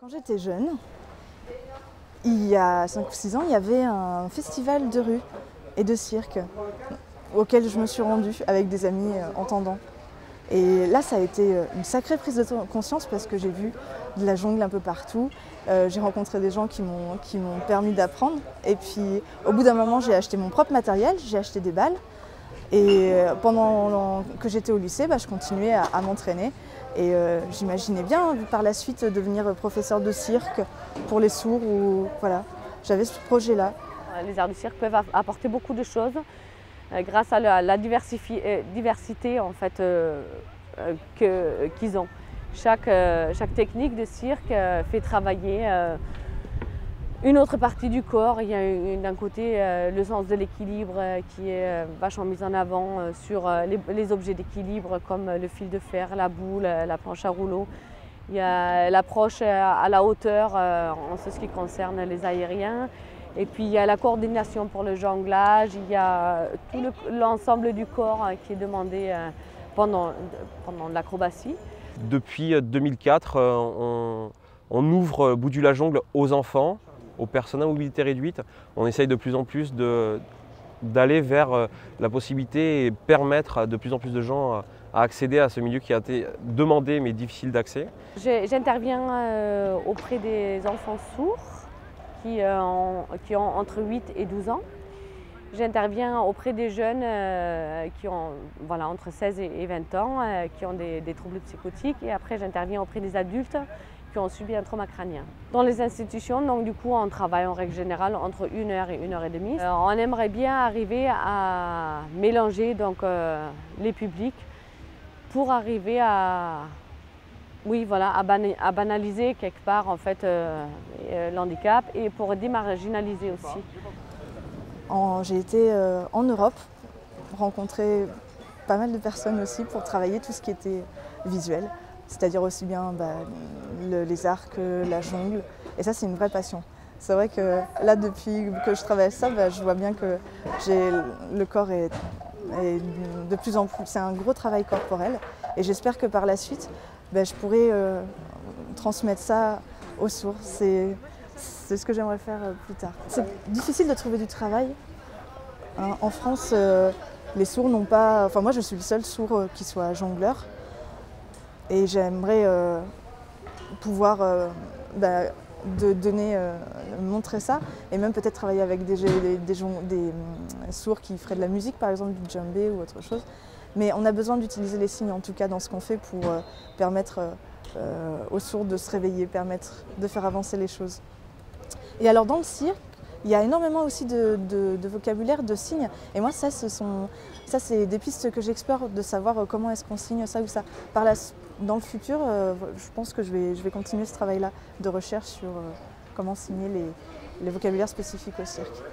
Quand j'étais jeune, il y a 5 ou 6 ans, il y avait un festival de rue et de cirque auquel je me suis rendue avec des amis entendants. Et là, ça a été une sacrée prise de conscience parce que j'ai vu de la jungle un peu partout. J'ai rencontré des gens qui m'ont permis d'apprendre. Et puis, au bout d'un moment, j'ai acheté mon propre matériel, j'ai acheté des balles. Et pendant que j'étais au lycée, je continuais à m'entraîner. Et j'imaginais bien par la suite devenir professeur de cirque pour les sourds. Voilà, j'avais ce projet-là. Les arts du cirque peuvent apporter beaucoup de choses grâce à la diversité en fait, qu'ils ont. Chaque technique de cirque fait travailler une autre partie du corps. Il y a d'un côté le sens de l'équilibre qui est vachement mis en avant sur les objets d'équilibre comme le fil de fer, la boule, la planche à rouleau. Il y a l'approche à la hauteur en ce qui concerne les aériens. Et puis il y a la coordination pour le jonglage, il y a tout l'ensemble du corps qui est demandé pendant l'acrobatie. Depuis 2004, on ouvre Bout du la Jungle aux enfants, aux personnes à mobilité réduite. On essaye de plus en plus d'aller vers la possibilité et permettre à de plus en plus de gens à accéder à ce milieu qui a été demandé mais difficile d'accès. J'interviens auprès des enfants sourds qui ont entre 8 et 12 ans. J'interviens auprès des jeunes qui ont entre 16 et 20 ans, qui ont des troubles psychotiques. Et après, j'interviens auprès des adultes qui ont subi un trauma crânien. Dans les institutions, donc, du coup, on travaille en règle générale entre 1 heure et 1 heure et demie. On aimerait bien arriver à mélanger donc, les publics pour arriver à banaliser quelque part en fait, l'handicap et pour démarginaliser aussi. J'ai été en Europe, rencontrer pas mal de personnes aussi pour travailler tout ce qui était visuel, c'est-à-dire aussi bien les arts que la jungle. Et ça, c'est une vraie passion. C'est vrai que là, depuis que je travaille ça, je vois bien que le corps est de plus en plus. C'est un gros travail corporel et j'espère que par la suite, je pourrai transmettre ça aux sourds. C'est ce que j'aimerais faire plus tard. C'est difficile de trouver du travail. En France, les sourds n'ont pas... Enfin, moi, je suis le seul sourd qui soit jongleur. Et j'aimerais pouvoir montrer ça. Et même peut-être travailler avec des sourds qui feraient de la musique, par exemple du djembé ou autre chose. Mais on a besoin d'utiliser les signes, en tout cas, dans ce qu'on fait pour permettre aux sourds de se réveiller, permettre de faire avancer les choses. Et alors dans le cirque, il y a énormément aussi de vocabulaire, de signes. Et moi, ça c'est des pistes que j'explore, de savoir comment est-ce qu'on signe ça ou ça. Dans le futur, je pense que je vais continuer ce travail-là de recherche sur comment signer les vocabulaires spécifiques au cirque.